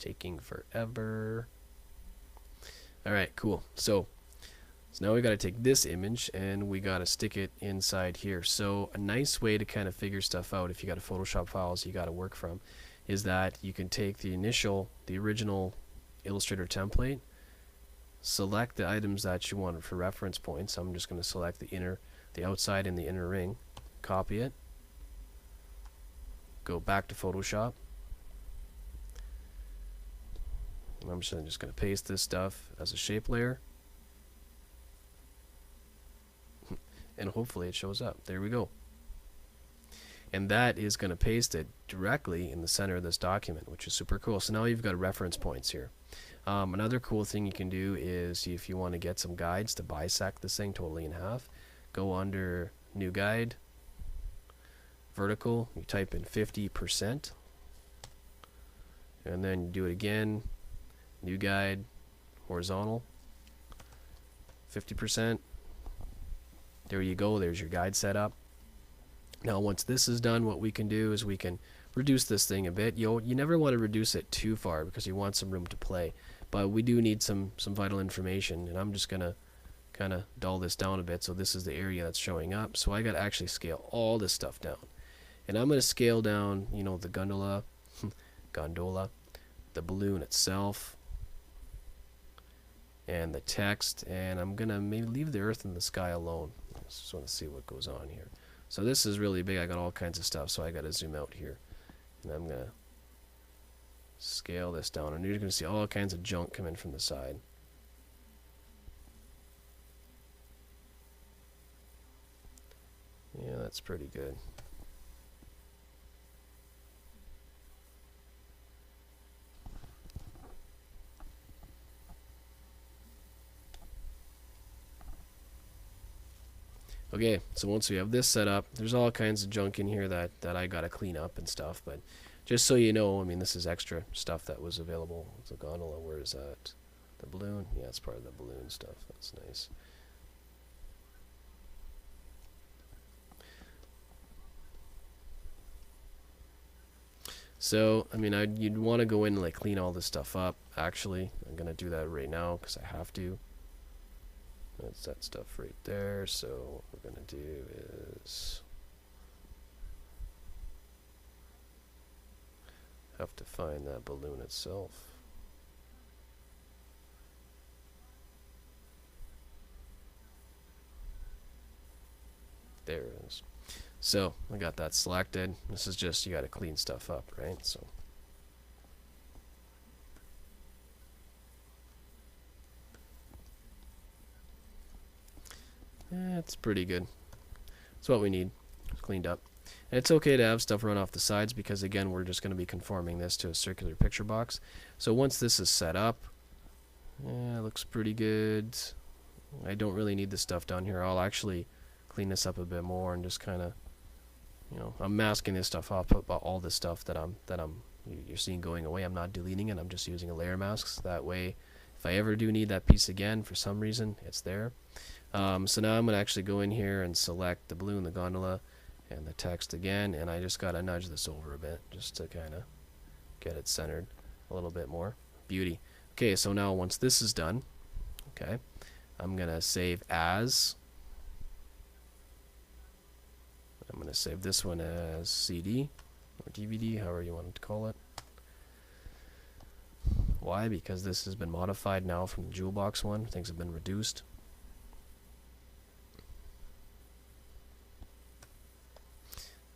taking forever. Alright, cool. So now we got to take this image and we got to stick it inside here. So a nice way to kind of figure stuff out if you got a Photoshop files you got to work from is that you can take the original Illustrator template, select the items that you want for reference points. I'm just going to select the outside and the inner ring, copy it, go back to Photoshop, and I'm just going to paste this stuff as a shape layer, and hopefully it shows up. There we go. And that is going to paste it directly in the center of this document, which is super cool. So now you've got reference points here. Another cool thing you can do is if you want to get some guides to bisect this thing totally in half, go under New Guide, Vertical, you type in 50%, and then do it again, New Guide, Horizontal, 50%. There you go, there's your guide setup. Now once this is done, what we can do is we can reduce this thing a bit. You never want to reduce it too far because you want some room to play, but we do need some vital information, and I'm just gonna kind of dull this down a bit. So this is the area that's showing up, so I got to actually scale all this stuff down, and I'm going to scale down, you know, the gondola, the balloon itself, and the text, and I'm gonna maybe leave the earth and the sky alone. I just want to see what goes on here. So this is really big. I got all kinds of stuff, so I got to zoom out here, and I'm gonna scale this down, and you're gonna see all kinds of junk come in from the side. Yeah, that's pretty good. Okay, so once we have this set up, there's all kinds of junk in here that I gotta clean up and stuff, but just so you know, I mean, this is extra stuff that was available. The gondola, where is that? The balloon? Yeah, it's part of the balloon stuff. That's nice. So, I mean, you'd want to go in and like clean all this stuff up. Actually, I'm gonna do that right now because I have to. That's that stuff right there. So what we're gonna do is have to find that balloon itself. There it is. So I got that selected. This is just, you got to clean stuff up, right? So it's pretty good. That's what we need. It's cleaned up. And it's okay to have stuff run off the sides because, again, we're just going to be conforming this to a circular picture box. So once this is set up, it looks pretty good. I don't really need this stuff down here. I'll actually clean this up a bit more and just kind of, you know, I'm masking this stuff off, about all this stuff that you're seeing going away. I'm not deleting it. I'm just using a layer mask. That way, if I ever do need that piece again for some reason, it's there. So now I'm going to actually go in here and select the balloon, the gondola, and the text again, and I just got to nudge this over a bit just to kind of get it centered a little bit more. Beauty. Okay, so now once this is done, okay, I'm going to save as. I'm going to save this one as CD or DVD, however you want to call it. Why? Because this has been modified now from the jewel box one. Things have been reduced.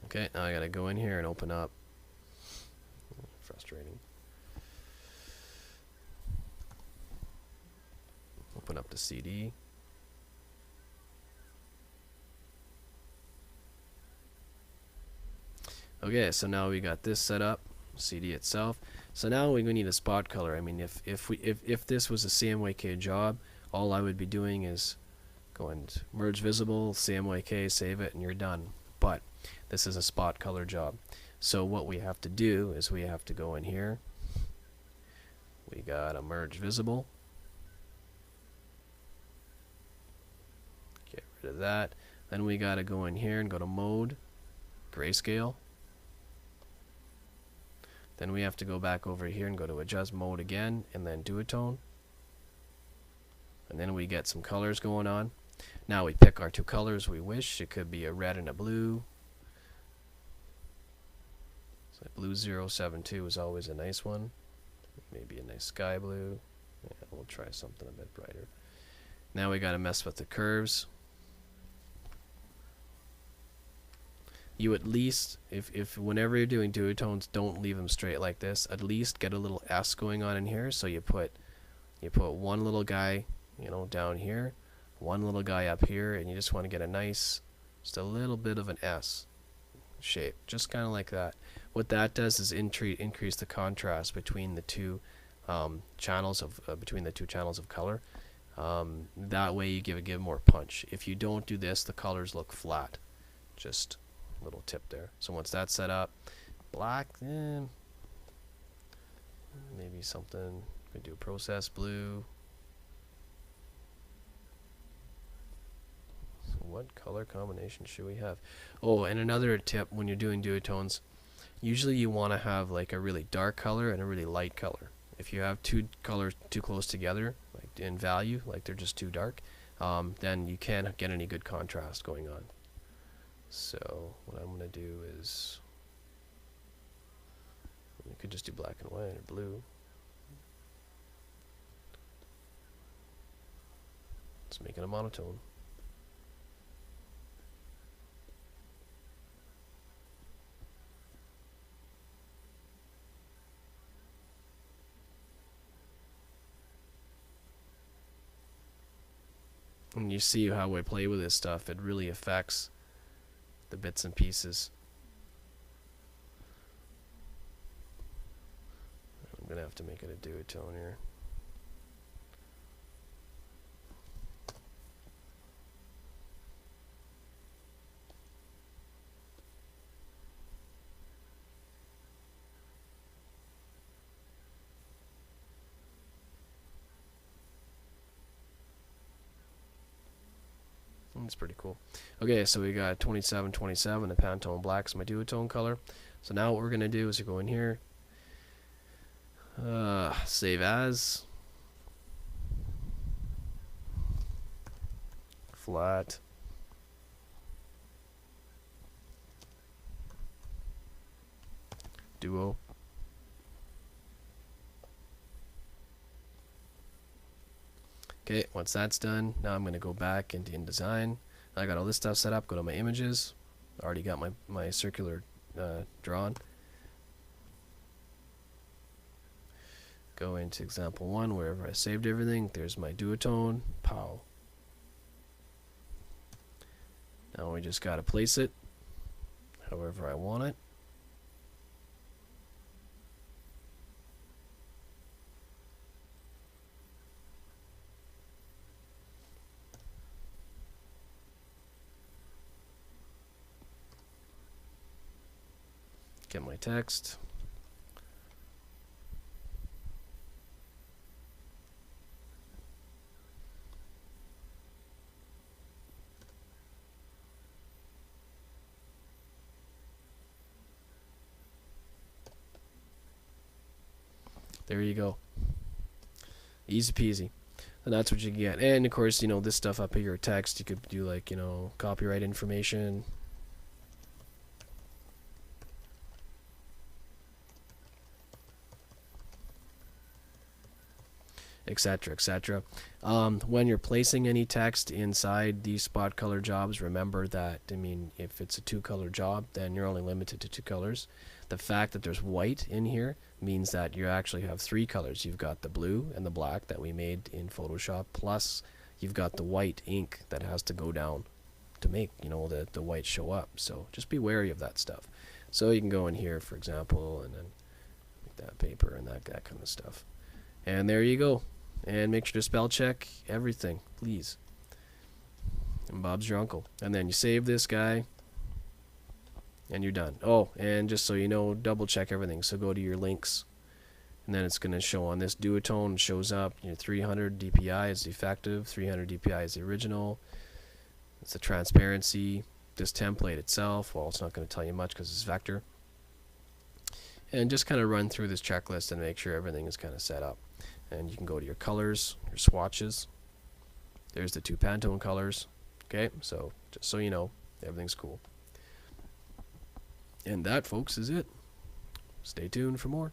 Okay, now I gotta go in here and open up. Frustrating. Open up the CD. Okay, so now we got this set up, CD itself. So now we need a spot color. I mean, if this was a CMYK job, all I would be doing is going to merge visible, CMYK, save it, and you're done. But this is a spot color job. So what we have to do is we have to go in here. We got a merge visible. Get rid of that. Then we got to go in here and go to mode, grayscale. Then we have to go back over here and go to adjust mode again, and then duotone. And then we get some colors going on. Now we pick our two colors we wish. It could be a red and a blue. So blue 072 is always a nice one. Maybe a nice sky blue. Yeah, we'll try something a bit brighter. Now we got to mess with the curves. You at least, if whenever you're doing duotones, don't leave them straight like this. At least get a little S going on in here. So you put one little guy, you know, down here, one little guy up here, and you just want to get a nice, just a little bit of an S shape, just kind of like that. What that does is increase the contrast between the two channels of color. That way you give more punch. If you don't do this, the colors look flat. Just a little tip there. So once that's set up, black, maybe something. Could do process blue. So what color combination should we have? Oh, and another tip when you're doing duotones, usually you want to have like a really dark color and a really light color. If you have two colors too close together, like in value, like they're just too dark, then you can't get any good contrast going on. So what I'm going to do is, you could just do black and white or blue. Let's make it a monotone. And you see how I play with this stuff. It really affects the bits and pieces. I'm going to have to make it a duotone here. That's pretty cool. Okay, so we got 2727, the Pantone Black is my duotone color. So now what we're going to do is go in here, save as, flat, duo. Okay, once that's done, now I'm going to go back into InDesign. I got all this stuff set up. Go to my images. I already got my circular drawn. Go into example 1, wherever I saved everything. There's my duotone. Pow. Now we just got to place it however I want it. Get my text. There you go. Easy peasy. And that's what you get. And of course, you know, this stuff up here, text, you could do like, you know, copyright information. Etc., etc. When you're placing any text inside these spot color jobs, remember that, I mean, if it's a 2-color job, then you're only limited to 2 colors. The fact that there's white in here means that you actually have 3 colors. You've got the blue and the black that we made in Photoshop, plus you've got the white ink that has to go down to make, you know, the white show up. So just be wary of that stuff. So you can go in here, for example, and then make that paper and that kind of stuff. And there you go. And make sure to spell check everything, please. And Bob's your uncle. And then you save this guy, and you're done. Oh, and just so you know, double check everything. So go to your links, and then it's going to show on this duotone. It shows up, you know, 300 DPI is the effective, 300 DPI is the original. It's the transparency. This template itself, well, it's not going to tell you much because it's vector. and just kind of run through this checklist and make sure everything is kind of set up. And you can go to your colors, your swatches. There's the two Pantone colors. Okay, so just so you know, everything's cool. And that, folks, is it. Stay tuned for more.